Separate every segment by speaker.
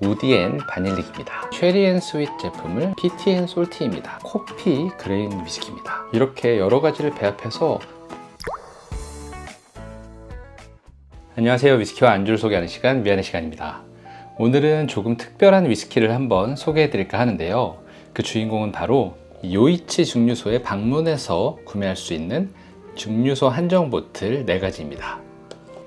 Speaker 1: 우디 앤 바닐릭입니다. 체리 앤 스윗 제품을 PT 앤 솔티입니다. 커피 그레인 위스키입니다. 이렇게 여러 가지를 배합해서 안녕하세요. 위스키와 안주를 소개하는 시간, 미안의 시간입니다. 오늘은 조금 특별한 위스키를 한번 소개해 드릴까 하는데요. 그 주인공은 바로 요이치 증류소에 방문해서 구매할 수 있는 증류소 한정 보틀 4가지입니다.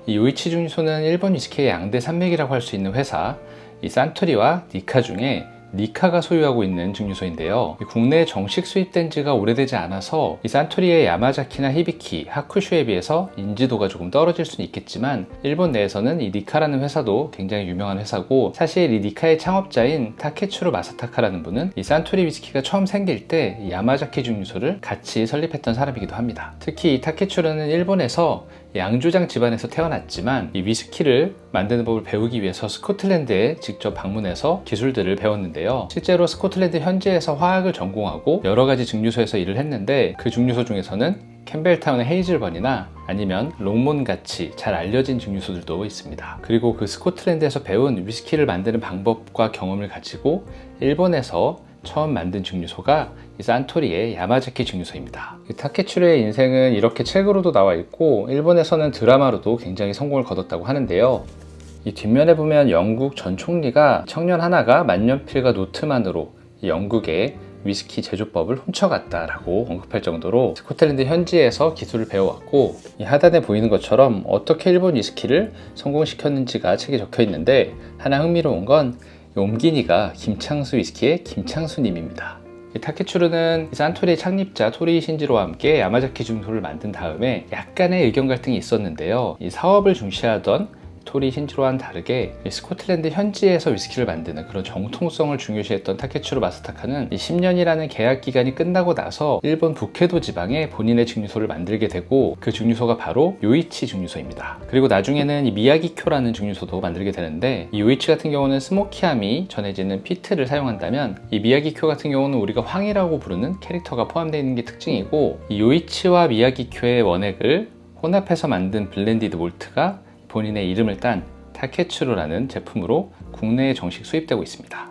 Speaker 1: 이 요이치 증류소는 일본 위스키의 양대 산맥이라고 할 수 있는 회사, 이 산토리와 니카 중에 니카가 소유하고 있는 증류소인데요. 국내에 정식 수입된 지가 오래되지 않아서 이 산토리의 야마자키나 히비키, 하쿠슈에 비해서 인지도가 조금 떨어질 수는 있겠지만 일본 내에서는 이 니카라는 회사도 굉장히 유명한 회사고, 사실 이 니카의 창업자인 타케츠루 마사타카라는 분은 이 산토리 위스키가 처음 생길 때 이 야마자키 증류소를 같이 설립했던 사람이기도 합니다. 특히 이 타케츠루는 일본에서 양조장 집안에서 태어났지만 이 위스키를 만드는 법을 배우기 위해서 스코틀랜드에 직접 방문해서 기술들을 배웠는데요. 실제로 스코틀랜드 현지에서 화학을 전공하고 여러 가지 증류소에서 일을 했는데, 그 증류소 중에서는 캠벨타운의 헤이즐번이나 아니면 롱몬 같이 잘 알려진 증류소들도 있습니다. 그리고 그 스코틀랜드에서 배운 위스키를 만드는 방법과 경험을 가지고 일본에서 처음 만든 증류소가 이 산토리의 야마자키 증류소입니다. 타케츠루의 인생은 이렇게 책으로도 나와 있고 일본에서는 드라마로도 굉장히 성공을 거뒀다고 하는데요. 이 뒷면에 보면 영국 전 총리가 청년 하나가 만년필과 노트만으로 이 영국의 위스키 제조법을 훔쳐갔다라고 언급할 정도로 스코틀랜드 현지에서 기술을 배워왔고, 이 하단에 보이는 것처럼 어떻게 일본 위스키를 성공시켰는지가 책에 적혀 있는데, 하나 흥미로운 건 옴기니가 김창수 위스키의 김창수님입니다. 타케츠루는 산토리의 창립자 토리 신지로와 함께 야마자키 증류소를 만든 다음에 약간의 의견 갈등이 있었는데요. 이 사업을 중시하던 토리 신지로와는 다르게 스코틀랜드 현지에서 위스키를 만드는 그런 정통성을 중요시했던 타케츠루 마사타카는 이 10년이라는 계약 기간이 끝나고 나서 일본 북해도 지방에 본인의 증류소를 만들게 되고, 그 증류소가 바로 요이치 증류소입니다. 그리고 나중에는 이 미야기쿄라는 증류소도 만들게 되는데, 이 요이치 같은 경우는 스모키함이 전해지는 피트를 사용한다면, 이 미야기쿄 같은 경우는 우리가 황이라고 부르는 캐릭터가 포함되어 있는 게 특징이고, 이 요이치와 미야기쿄의 원액을 혼합해서 만든 블렌디드 몰트가 본인의 이름을 딴 타케츠루라는 제품으로 국내에 정식 수입되고 있습니다.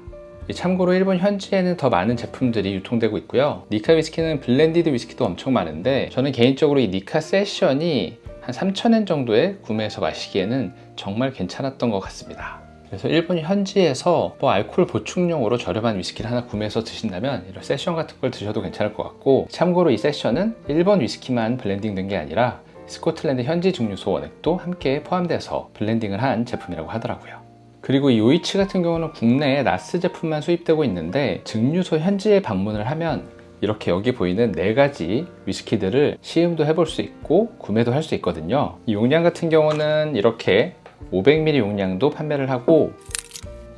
Speaker 1: 참고로 일본 현지에는 더 많은 제품들이 유통되고 있고요. 니카 위스키는 블렌디드 위스키도 엄청 많은데, 저는 개인적으로 이 니카 세션이 한 3,000엔 정도에 구매해서 마시기에는 정말 괜찮았던 것 같습니다. 그래서 일본 현지에서 알코올 보충용으로 저렴한 위스키를 하나 구매해서 드신다면 이런 세션 같은 걸 드셔도 괜찮을 것 같고, 참고로 이 세션은 일본 위스키만 블렌딩된 게 아니라 스코틀랜드 현지 증류소 원액도 함께 포함돼서 블렌딩을 한 제품이라고 하더라고요. 그리고 이 요이치 같은 경우는 국내에 나스 제품만 수입되고 있는데, 증류소 현지에 방문을 하면 이렇게 여기 보이는 4가지 위스키들을 시음도 해볼 수 있고 구매도 할 수 있거든요. 이 용량 같은 경우는 이렇게 500ml 용량도 판매를 하고,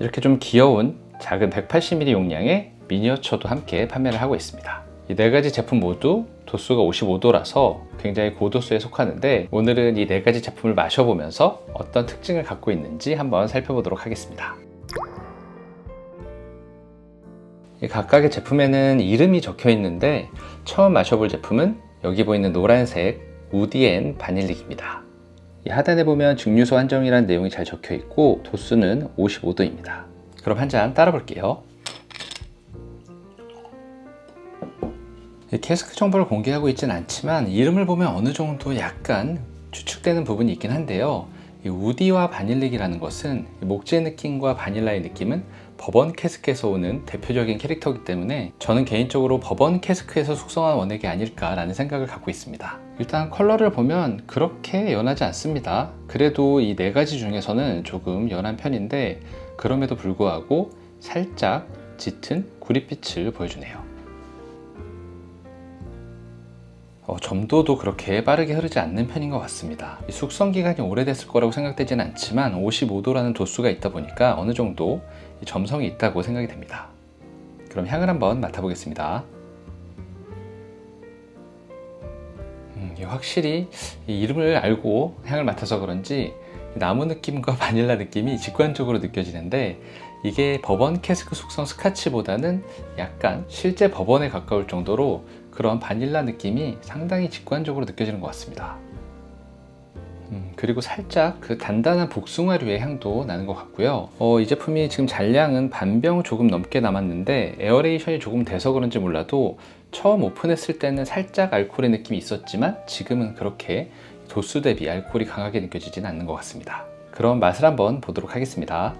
Speaker 1: 이렇게 좀 귀여운 작은 180ml 용량의 미니어처도 함께 판매를 하고 있습니다. 이 4가지 제품 모두 도수가 55도라서 굉장히 고도수에 속하는데, 오늘은 이 4가지 제품을 마셔보면서 어떤 특징을 갖고 있는지 한번 살펴보도록 하겠습니다. 이 각각의 제품에는 이름이 적혀 있는데, 처음 마셔볼 제품은 여기 보이는 노란색 우디 앤 바닐릭입니다. 이 하단에 보면 증류소 한정이라는 내용이 잘 적혀 있고 도수는 55도입니다. 그럼 한 잔 따라 볼게요. 캐스크 정보를 공개하고 있진 않지만 이름을 보면 어느 정도 약간 추측되는 부분이 있긴 한데요. 이 우디와 바닐릭이라는 것은 목재 느낌과 바닐라의 느낌은 버번 캐스크에서 오는 대표적인 캐릭터이기 때문에 저는 개인적으로 버번 캐스크에서 숙성한 원액이 아닐까라는 생각을 갖고 있습니다. 일단 컬러를 보면 그렇게 연하지 않습니다. 그래도 이 4가지 중에서는 조금 연한 편인데, 그럼에도 불구하고 살짝 짙은 구릿빛을 보여주네요. 점도도 그렇게 빠르게 흐르지 않는 편인 것 같습니다. 숙성 기간이 오래됐을 거라고 생각되지는 않지만 55도라는 도수가 있다 보니까 어느 정도 점성이 있다고 생각이 됩니다. 그럼 향을 한번 맡아보겠습니다. 확실히 이 이름을 알고 향을 맡아서 그런지 나무 느낌과 바닐라 느낌이 직관적으로 느껴지는데, 이게 버번 캐스크 숙성 스카치보다는 약간 실제 버번에 가까울 정도로 그런 바닐라 느낌이 상당히 직관적으로 느껴지는 것 같습니다. 그리고 살짝 그 단단한 복숭아류의 향도 나는 것 같고요. 이 제품이 지금 잔량은 반병 조금 넘게 남았는데 에어레이션이 조금 돼서 그런지 몰라도 처음 오픈했을 때는 살짝 알코올의 느낌이 있었지만 지금은 그렇게 도수 대비 알코올이 강하게 느껴지지는 않는 것 같습니다. 그럼 맛을 한번 보도록 하겠습니다.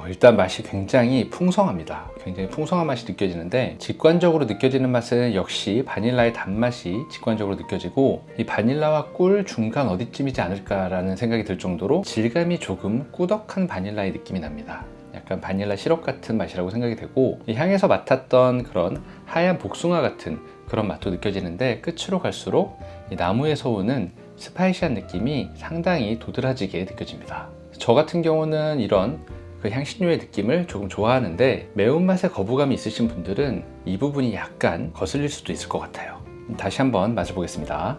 Speaker 1: 일단 맛이 굉장히 풍성합니다. 굉장히 풍성한 맛이 느껴지는데 직관적으로 느껴지는 맛은 역시 바닐라의 단맛이 직관적으로 느껴지고 이 바닐라와 꿀 중간 어디쯤이지 않을까라는 생각이 들 정도로 질감이 조금 꾸덕한 바닐라의 느낌이 납니다. 약간 바닐라 시럽 같은 맛이라고 생각이 되고 이 향에서 맡았던 그런 하얀 복숭아 같은 그런 맛도 느껴지는데 끝으로 갈수록 이 나무에서 오는 스파이시한 느낌이 상당히 도드라지게 느껴집니다. 저 같은 경우는 이런 그 향신료의 느낌을 조금 좋아하는데 매운맛에 거부감이 있으신 분들은 이 부분이 약간 거슬릴 수도 있을 것 같아요. 다시 한번 맛을 보겠습니다.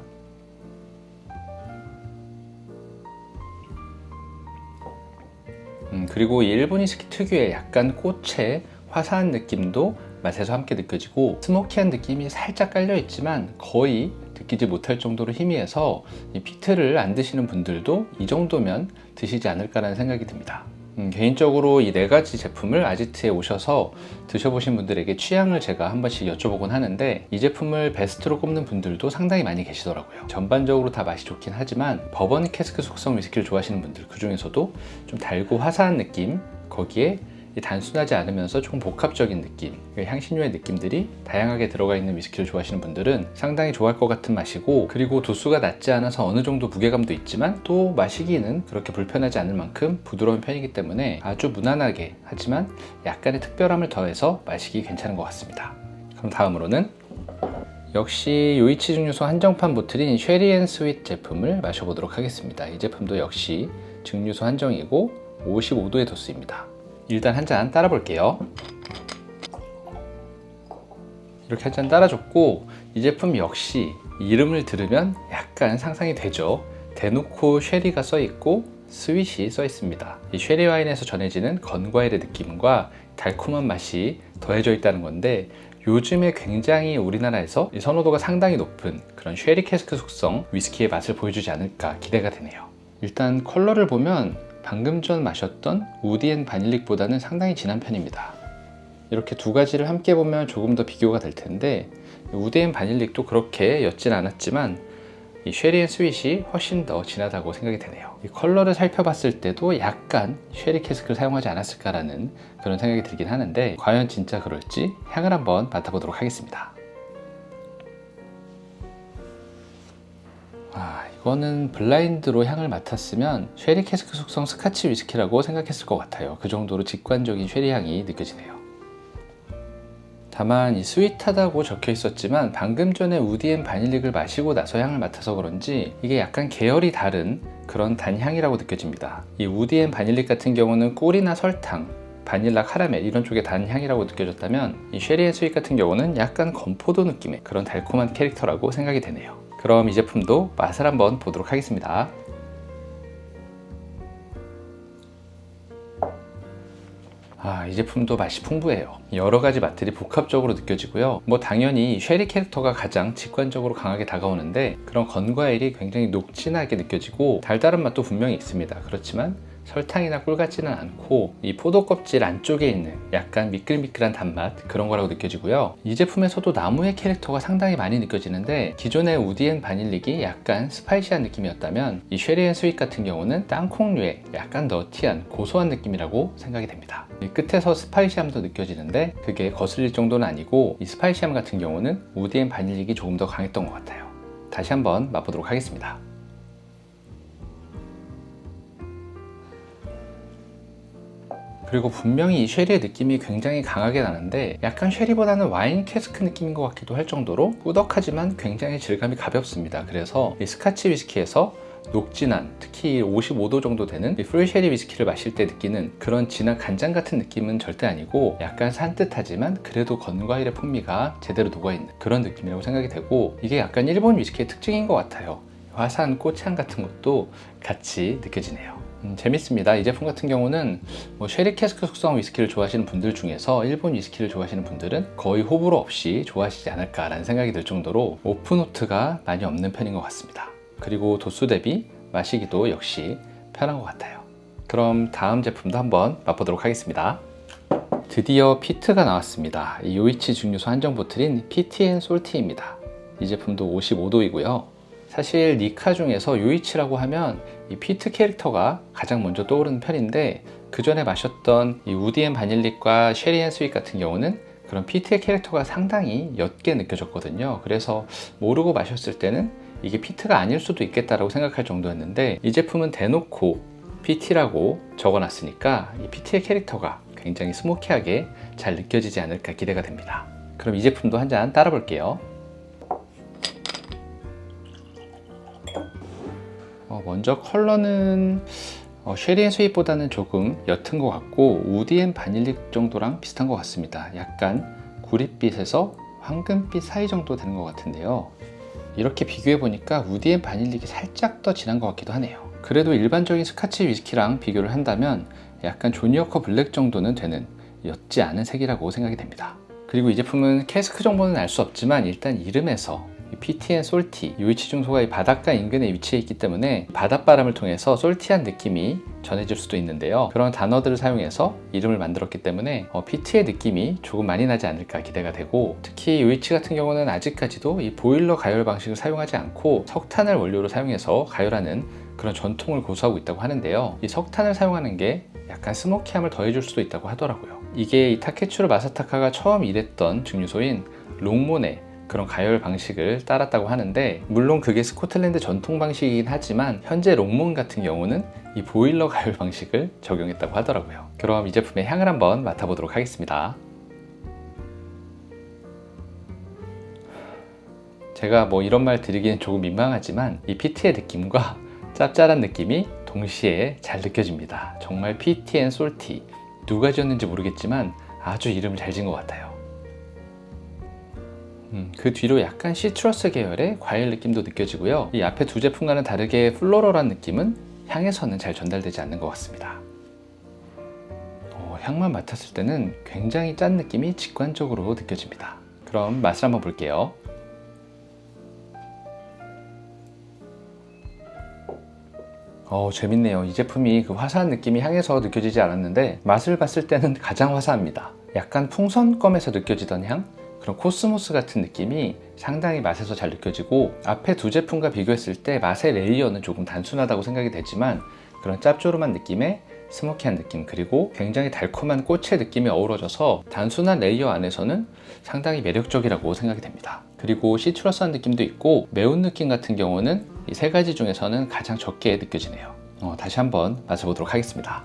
Speaker 1: 그리고 이 일본 위스키 특유의 약간 꽃의 화사한 느낌도 맛에서 함께 느껴지고 스모키한 느낌이 살짝 깔려 있지만 거의 느끼지 못할 정도로 희미해서 이 피트를 안 드시는 분들도 이 정도면 드시지 않을까라는 생각이 듭니다. 개인적으로 이 네 가지 제품을 아지트에 오셔서 드셔보신 분들에게 취향을 제가 한 번씩 여쭤보곤 하는데 이 제품을 베스트로 꼽는 분들도 상당히 많이 계시더라고요. 전반적으로 다 맛이 좋긴 하지만 버번 캐스크 속성 위스키를 좋아하시는 분들, 그 중에서도 좀 달고 화사한 느낌, 거기에 단순하지 않으면서 조금 복합적인 느낌, 향신료의 느낌들이 다양하게 들어가 있는 위스키를 좋아하시는 분들은 상당히 좋아할 것 같은 맛이고, 그리고 도수가 낮지 않아서 어느 정도 무게감도 있지만 또 마시기는 그렇게 불편하지 않을 만큼 부드러운 편이기 때문에 아주 무난하게 하지만 약간의 특별함을 더해서 마시기 괜찮은 것 같습니다. 그럼 다음으로는 역시 요이치 증류소 한정판 보틀인 쉐리 앤 스윗 제품을 마셔보도록 하겠습니다. 이 제품도 역시 증류소 한정이고 55도의 도수입니다. 일단 한 잔 따라 볼게요. 이렇게 한 잔 따라줬고, 이 제품 역시 이름을 들으면 약간 상상이 되죠. 대놓고 쉐리가 써있고 스윗이 써있습니다. 이 쉐리 와인에서 전해지는 건과일의 느낌과 달콤한 맛이 더해져 있다는 건데, 요즘에 굉장히 우리나라에서 이 선호도가 상당히 높은 그런 쉐리 캐스크 속성 위스키의 맛을 보여주지 않을까 기대가 되네요. 일단 컬러를 보면 방금 전 마셨던 우디 앤 바닐릭보다는 상당히 진한 편입니다. 이렇게 두 가지를 함께 보면 조금 더 비교가 될 텐데, 우디 앤 바닐릭도 그렇게 옅진 않았지만 이 쉐리 앤 스윗이 훨씬 더 진하다고 생각이 되네요. 이 컬러를 살펴봤을 때도 약간 쉐리 캐스크를 사용하지 않았을까라는 그런 생각이 들긴 하는데, 과연 진짜 그럴지 향을 한번 맡아보도록 하겠습니다. 이거는 블라인드로 향을 맡았으면 쉐리 캐스크 속성 스카치 위스키라고 생각했을 것 같아요. 그 정도로 직관적인 쉐리 향이 느껴지네요. 다만 이 스윗하다고 적혀 있었지만 방금 전에 우디 앤 바닐릭을 마시고 나서 향을 맡아서 그런지 이게 약간 계열이 다른 그런 단향이라고 느껴집니다. 이 우디 앤 바닐릭 같은 경우는 꿀이나 설탕, 바닐라, 카라멜 이런 쪽의 단향이라고 느껴졌다면 이 쉐리 앤 스윗 같은 경우는 약간 건포도 느낌의 그런 달콤한 캐릭터라고 생각이 되네요. 그럼 이 제품도 맛을 한번 보도록 하겠습니다. 이 제품도 맛이 풍부해요. 여러 가지 맛들이 복합적으로 느껴지고요. 당연히 쉐리 캐릭터가 가장 직관적으로 강하게 다가오는데, 그런 건과일이 굉장히 녹진하게 느껴지고 달달한 맛도 분명히 있습니다. 그렇지만 설탕이나 꿀 같지는 않고 이 포도 껍질 안쪽에 있는 약간 미끌미끌한 단맛, 그런 거라고 느껴지고요. 이 제품에서도 나무의 캐릭터가 상당히 많이 느껴지는데, 기존의 우디 앤 바닐릭이 약간 스파이시한 느낌이었다면 이 쉐리 앤 스윗 같은 경우는 땅콩류의 약간 너티한 고소한 느낌이라고 생각이 됩니다. 이 끝에서 스파이시함도 느껴지는데 그게 거슬릴 정도는 아니고, 이 스파이시함 같은 경우는 우디 앤 바닐릭이 조금 더 강했던 것 같아요. 다시 한번 맛보도록 하겠습니다. 그리고 분명히 이 쉐리의 느낌이 굉장히 강하게 나는데, 약간 쉐리보다는 와인 캐스크 느낌인 것 같기도 할 정도로 꾸덕하지만 굉장히 질감이 가볍습니다. 그래서 이 스카치 위스키에서 녹진한, 특히 55도 정도 되는 이 프리 쉐리 위스키를 마실 때 느끼는 그런 진한 간장 같은 느낌은 절대 아니고, 약간 산뜻하지만 그래도 건과일의 풍미가 제대로 녹아있는 그런 느낌이라고 생각이 되고, 이게 약간 일본 위스키의 특징인 것 같아요. 화사한 꽃향 같은 것도 같이 느껴지네요. 재밌습니다. 이 제품 같은 경우는 뭐 쉐리 캐스크 숙성 위스키를 좋아하시는 분들 중에서 일본 위스키를 좋아하시는 분들은 거의 호불호 없이 좋아하시지 않을까라는 생각이 들 정도로 오프노트가 많이 없는 편인 것 같습니다. 그리고 도수 대비 마시기도 역시 편한 것 같아요. 그럼 다음 제품도 한번 맛보도록 하겠습니다. 드디어 피트가 나왔습니다. 이 요이치 증류소 한정 보틀인 피트 & 솔티입니다. 이 제품도 55도이고요. 사실 니카 중에서 요이치라고 하면 이 피트 캐릭터가 가장 먼저 떠오르는 편인데, 그 전에 마셨던 이 우디 앤 바닐릭과 쉐리 앤 스윗 같은 경우는 그런 피트의 캐릭터가 상당히 옅게 느껴졌거든요. 그래서 모르고 마셨을 때는 이게 피트가 아닐 수도 있겠다라고 생각할 정도였는데, 이 제품은 대놓고 피트라고 적어놨으니까 이 피트의 캐릭터가 굉장히 스모키하게 잘 느껴지지 않을까 기대가 됩니다. 그럼 이 제품도 한 잔 따라 볼게요. 먼저 컬러는 쉐리 앤 스윗보다는 조금 옅은 것 같고, 우디 앤 바닐릭 정도랑 비슷한 것 같습니다. 약간 구릿빛에서 황금빛 사이 정도 되는 것 같은데요. 이렇게 비교해 보니까 우디 앤 바닐릭이 살짝 더 진한 것 같기도 하네요. 그래도 일반적인 스카치 위스키랑 비교를 한다면 약간 조니워커 블랙 정도는 되는 옅지 않은 색이라고 생각이 됩니다. 그리고 이 제품은 캐스크 정보는 알 수 없지만 일단 이름에서 피트 앤 솔티, 요이치 중소가 이 바닷가 인근에 위치해 있기 때문에 바닷바람을 통해서 솔티한 느낌이 전해질 수도 있는데요. 그런 단어들을 사용해서 이름을 만들었기 때문에 피트의 느낌이 조금 많이 나지 않을까 기대가 되고, 특히 요이치 같은 경우는 아직까지도 이 보일러 가열 방식을 사용하지 않고 석탄을 원료로 사용해서 가열하는 그런 전통을 고수하고 있다고 하는데요. 이 석탄을 사용하는 게 약간 스모키함을 더해줄 수도 있다고 하더라고요. 이게 이 타케츠로 마사타카가 처음 일했던 증류소인 롱몬의 그런 가열 방식을 따랐다고 하는데, 물론 그게 스코틀랜드 전통 방식이긴 하지만 현재 롱몬 같은 경우는 이 보일러 가열 방식을 적용했다고 하더라고요. 그럼 이 제품의 향을 한번 맡아보도록 하겠습니다. 제가 뭐 이런 말 드리기는 조금 민망하지만 이 피트의 느낌과 짭짤한 느낌이 동시에 잘 느껴집니다. 정말 피트 앤 솔티, 누가 지었는지 모르겠지만 아주 이름을 잘 지은 것 같아요. 그 뒤로 약간 시트러스 계열의 과일 느낌도 느껴지고요. 이 앞에 두 제품과는 다르게 플로럴한 느낌은 향에서는 잘 전달되지 않는 것 같습니다. 향만 맡았을 때는 굉장히 짠 느낌이 직관적으로 느껴집니다. 그럼 맛을 한번 볼게요. 재밌네요. 이 제품이 그 화사한 느낌이 향에서 느껴지지 않았는데 맛을 봤을 때는 가장 화사합니다. 약간 풍선껌에서 느껴지던 향? 그런 코스모스 같은 느낌이 상당히 맛에서 잘 느껴지고, 앞에 두 제품과 비교했을 때 맛의 레이어는 조금 단순하다고 생각이 되지만 그런 짭조름한 느낌에 스모키한 느낌, 그리고 굉장히 달콤한 꽃의 느낌이 어우러져서 단순한 레이어 안에서는 상당히 매력적이라고 생각이 됩니다. 그리고 시트러스한 느낌도 있고 매운 느낌 같은 경우는 이 세 가지 중에서는 가장 적게 느껴지네요. 다시 한번 맛을 보도록 하겠습니다.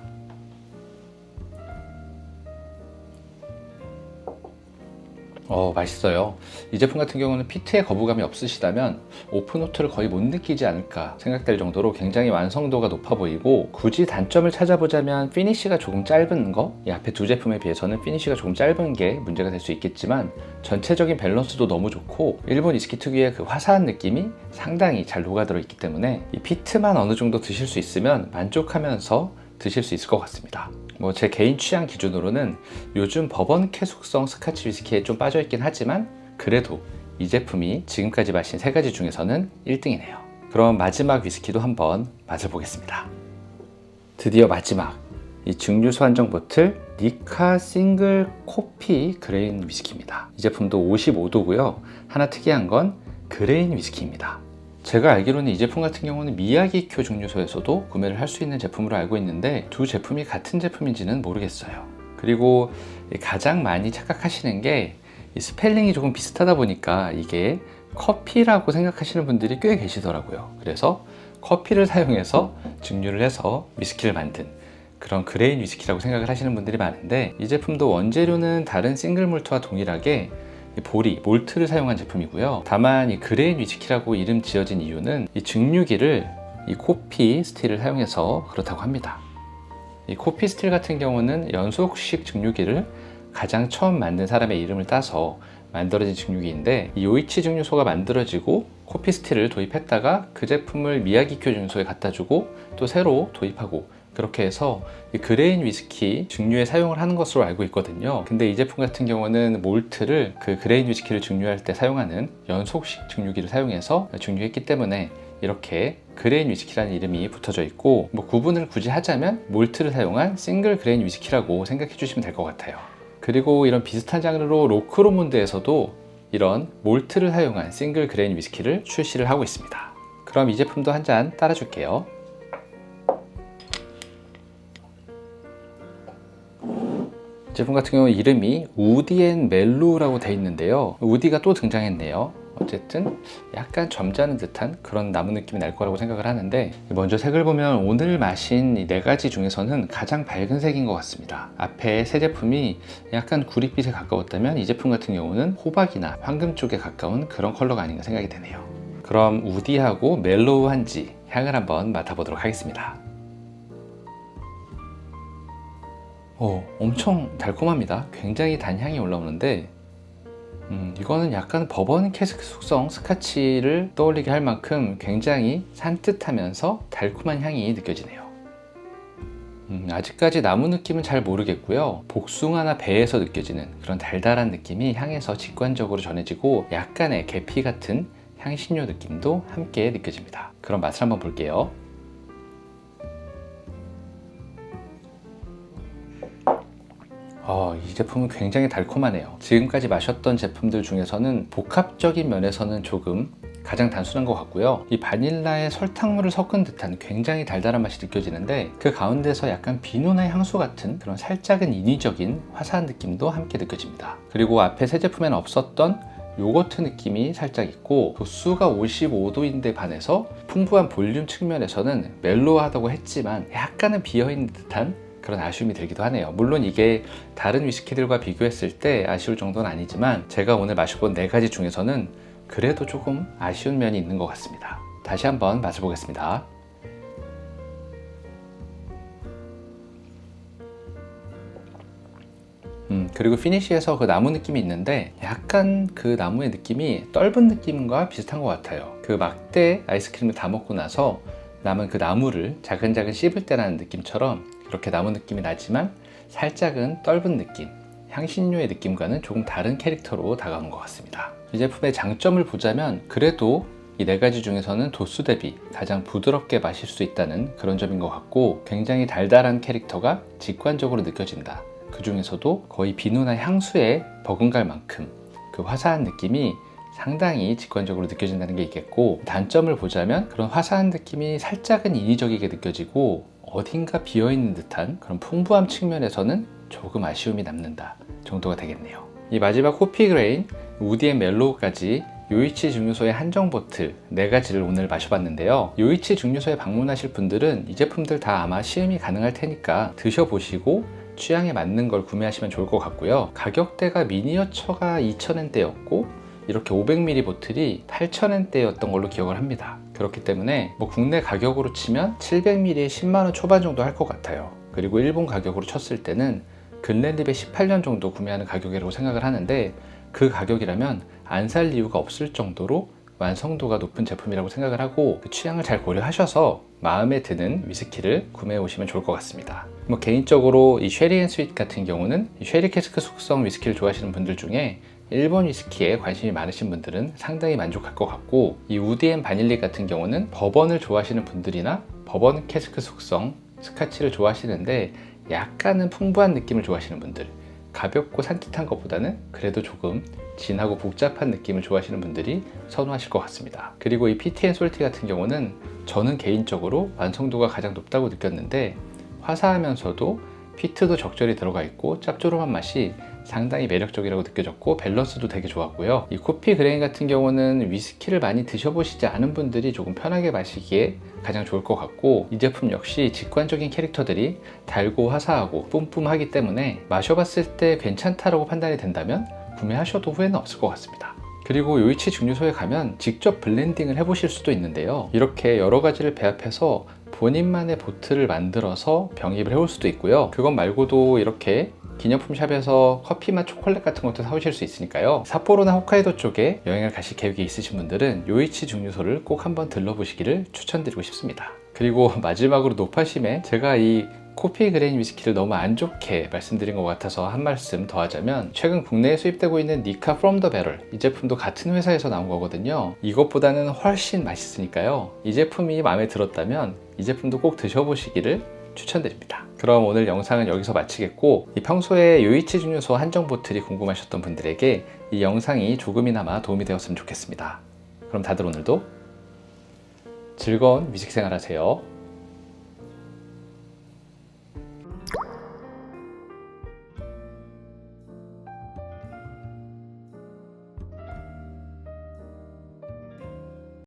Speaker 1: 맛있어요. 이 제품 같은 경우는 피트에 거부감이 없으시다면 오프노트를 거의 못 느끼지 않을까 생각될 정도로 굉장히 완성도가 높아 보이고, 굳이 단점을 찾아보자면 피니쉬가 조금 짧은 거, 이 앞에 두 제품에 비해서는 피니쉬가 조금 짧은 게 문제가 될 수 있겠지만 전체적인 밸런스도 너무 좋고 일본 위스키 특유의 그 화사한 느낌이 상당히 잘 녹아들어 있기 때문에 이 피트만 어느 정도 드실 수 있으면 만족하면서 드실 수 있을 것 같습니다. 제 개인 취향 기준으로는 요즘 버번캐 숙성 스카치 위스키에 좀 빠져있긴 하지만 그래도 이 제품이 지금까지 마신 세 가지 중에서는 1등이네요. 그럼 마지막 위스키도 한번 맛을 보겠습니다. 드디어 마지막, 이 증류소 한정 보틀 니카 싱글 코피 그레인 위스키입니다. 이 제품도 55도고요. 하나 특이한 건 그레인 위스키입니다. 제가 알기로는 이 제품 같은 경우는 미야기쿄 증류소에서도 구매를 할 수 있는 제품으로 알고 있는데 두 제품이 같은 제품인지는 모르겠어요. 그리고 가장 많이 착각하시는 게 이 스펠링이 조금 비슷하다 보니까 이게 커피라고 생각하시는 분들이 꽤 계시더라고요. 그래서 커피를 사용해서 증류를 해서 위스키를 만든 그런 그레인 위스키라고 생각을 하시는 분들이 많은데, 이 제품도 원재료는 다른 싱글 몰트와 동일하게 보리, 몰트를 사용한 제품이고요. 다만 이 그레인 위스키라고 이름 지어진 이유는 이 증류기를 이 코피 스틸을 사용해서 그렇다고 합니다. 이 코피 스틸 같은 경우는 연속식 증류기를 가장 처음 만든 사람의 이름을 따서 만들어진 증류기인데, 이 요이치 증류소가 만들어지고 코피 스틸을 도입했다가 그 제품을 미야기쿄 증류소에 갖다 주고 또 새로 도입하고, 그렇게 해서 이 그레인 위스키 증류에 사용을 하는 것으로 알고 있거든요. 근데 이 제품 같은 경우는 몰트를 그 그레인 위스키를 증류할 때 사용하는 연속식 증류기를 사용해서 증류했기 때문에 이렇게 그레인 위스키라는 이름이 붙어져 있고, 뭐 구분을 굳이 하자면 몰트를 사용한 싱글 그레인 위스키라고 생각해 주시면 될 것 같아요. 그리고 이런 비슷한 장르로 로크로몬드에서도 이런 몰트를 사용한 싱글 그레인 위스키를 출시를 하고 있습니다. 그럼 이 제품도 한 잔 따라 줄게요. 제품 같은 경우 이름이 우디 앤 멜로우라고 되어 있는데요. 우디가 또 등장했네요. 어쨌든 약간 점잖은 듯한 그런 나무 느낌이 날 거라고 생각을 하는데, 먼저 색을 보면 오늘 마신 이 4가지 중에서는 가장 밝은 색인 것 같습니다. 앞에 세 제품이 약간 구릿빛에 가까웠다면 이 제품 같은 경우는 호박이나 황금 쪽에 가까운 그런 컬러가 아닌가 생각이 되네요. 그럼 우디하고 멜로우한지 향을 한번 맡아보도록 하겠습니다. 엄청 달콤합니다. 굉장히 단향이 올라오는데 이거는 약간 버번 캐스크 숙성 스카치를 떠올리게 할 만큼 굉장히 산뜻하면서 달콤한 향이 느껴지네요. 아직까지 나무 느낌은 잘 모르겠고요. 복숭아나 배에서 느껴지는 그런 달달한 느낌이 향에서 직관적으로 전해지고 약간의 계피 같은 향신료 느낌도 함께 느껴집니다. 그럼 맛을 한번 볼게요. 이 제품은 굉장히 달콤하네요. 지금까지 마셨던 제품들 중에서는 복합적인 면에서는 조금 가장 단순한 것 같고요. 이 바닐라에 설탕물을 섞은 듯한 굉장히 달달한 맛이 느껴지는데, 그 가운데서 약간 비누나 향수 같은 그런 살짝은 인위적인 화사한 느낌도 함께 느껴집니다. 그리고 앞에 세 제품에는 없었던 요거트 느낌이 살짝 있고, 도수가 55도인데 반해서 풍부한 볼륨 측면에서는 멜로우하다고 했지만 약간은 비어있는 듯한 그런 아쉬움이 들기도 하네요. 물론 이게 다른 위스키들과 비교했을 때 아쉬울 정도는 아니지만 제가 오늘 마셔본 4가지 중에서는 그래도 조금 아쉬운 면이 있는 것 같습니다. 다시 한번 맛을 보겠습니다. 그리고 피니쉬에서 그 나무 느낌이 있는데 약간 그 나무의 느낌이 떫은 느낌과 비슷한 것 같아요. 그 막대 아이스크림을 다 먹고 나서 남은 그 나무를 자근자근 씹을 때라는 느낌처럼 이렇게 나무 느낌이 나지만 살짝은 떫은 느낌, 향신료의 느낌과는 조금 다른 캐릭터로 다가오는 것 같습니다. 이 제품의 장점을 보자면 그래도 이 4가지 중에서는 도수 대비 가장 부드럽게 마실 수 있다는 그런 점인 것 같고, 굉장히 달달한 캐릭터가 직관적으로 느껴진다. 그 중에서도 거의 비누나 향수에 버금갈 만큼 그 화사한 느낌이 상당히 직관적으로 느껴진다는 게 있겠고, 단점을 보자면 그런 화사한 느낌이 살짝은 인위적이게 느껴지고 어딘가 비어있는 듯한 그런 풍부함 측면에서는 조금 아쉬움이 남는다 정도가 되겠네요. 이 마지막 코피 그레인, 우디 앤 멜로우까지 요이치 증류소의 한정 보틀 4가지를 오늘 마셔봤는데요. 요이치 증류소에 방문하실 분들은 이 제품들 다 아마 시음이 가능할 테니까 드셔보시고 취향에 맞는 걸 구매하시면 좋을 것 같고요. 가격대가 미니어처가 2,000엔대였고 이렇게 500ml 보틀이 8,000엔대였던 걸로 기억을 합니다. 그렇기 때문에 뭐 국내 가격으로 치면 700ml에 10만원 초반 정도 할 것 같아요. 그리고 일본 가격으로 쳤을 때는 근렌립에 18년 정도 구매하는 가격이라고 생각을 하는데, 그 가격이라면 안 살 이유가 없을 정도로 완성도가 높은 제품이라고 생각을 하고, 그 취향을 잘 고려하셔서 마음에 드는 위스키를 구매해 오시면 좋을 것 같습니다. 뭐 개인적으로 이 쉐리 앤 스윗 같은 경우는 이 쉐리 캐스크 숙성 위스키를 좋아하시는 분들 중에 일본 위스키에 관심이 많으신 분들은 상당히 만족할 것 같고, 이 우디 앤 바닐리 같은 경우는 버번을 좋아하시는 분들이나 버번 캐스크 숙성 스카치를 좋아하시는데 약간은 풍부한 느낌을 좋아하시는 분들, 가볍고 산뜻한 것보다는 그래도 조금 진하고 복잡한 느낌을 좋아하시는 분들이 선호하실 것 같습니다. 그리고 이 피티 앤 솔티 같은 경우는 저는 개인적으로 완성도가 가장 높다고 느꼈는데, 화사하면서도 피트도 적절히 들어가 있고 짭조름한 맛이 상당히 매력적이라고 느껴졌고, 밸런스도 되게 좋았고요. 이 코피 그레인 같은 경우는 위스키를 많이 드셔보시지 않은 분들이 조금 편하게 마시기에 가장 좋을 것 같고, 이 제품 역시 직관적인 캐릭터들이 달고 화사하고 뿜뿜하기 때문에 마셔봤을 때 괜찮다라고 판단이 된다면 구매하셔도 후회는 없을 것 같습니다. 그리고 요이치 증류소에 가면 직접 블렌딩을 해보실 수도 있는데요. 이렇게 여러 가지를 배합해서 본인만의 보틀을 만들어서 병입을 해올 수도 있고요. 그것 말고도 이렇게 기념품 샵에서 커피맛 초콜릿 같은 것도 사오실 수 있으니까요. 삿포로나 홋카이도 쪽에 여행을 가실 계획이 있으신 분들은 요이치 증류소를 꼭 한번 들러보시기를 추천드리고 싶습니다. 그리고 마지막으로 노파심에 제가 이 코피 그레인 위스키를 너무 안 좋게 말씀드린 것 같아서 한 말씀 더 하자면, 최근 국내에 수입되고 있는 니카 프롬 더 배럴, 이 제품도 같은 회사에서 나온 거거든요. 이것보다는 훨씬 맛있으니까요, 이 제품이 마음에 들었다면 이 제품도 꼭 드셔보시기를 추천드립니다. 그럼 오늘 영상은 여기서 마치겠고, 이 평소에 요이치 증류소 한정 보틀이 궁금하셨던 분들에게 이 영상이 조금이나마 도움이 되었으면 좋겠습니다. 그럼 다들 오늘도 즐거운 위식 생활 하세요.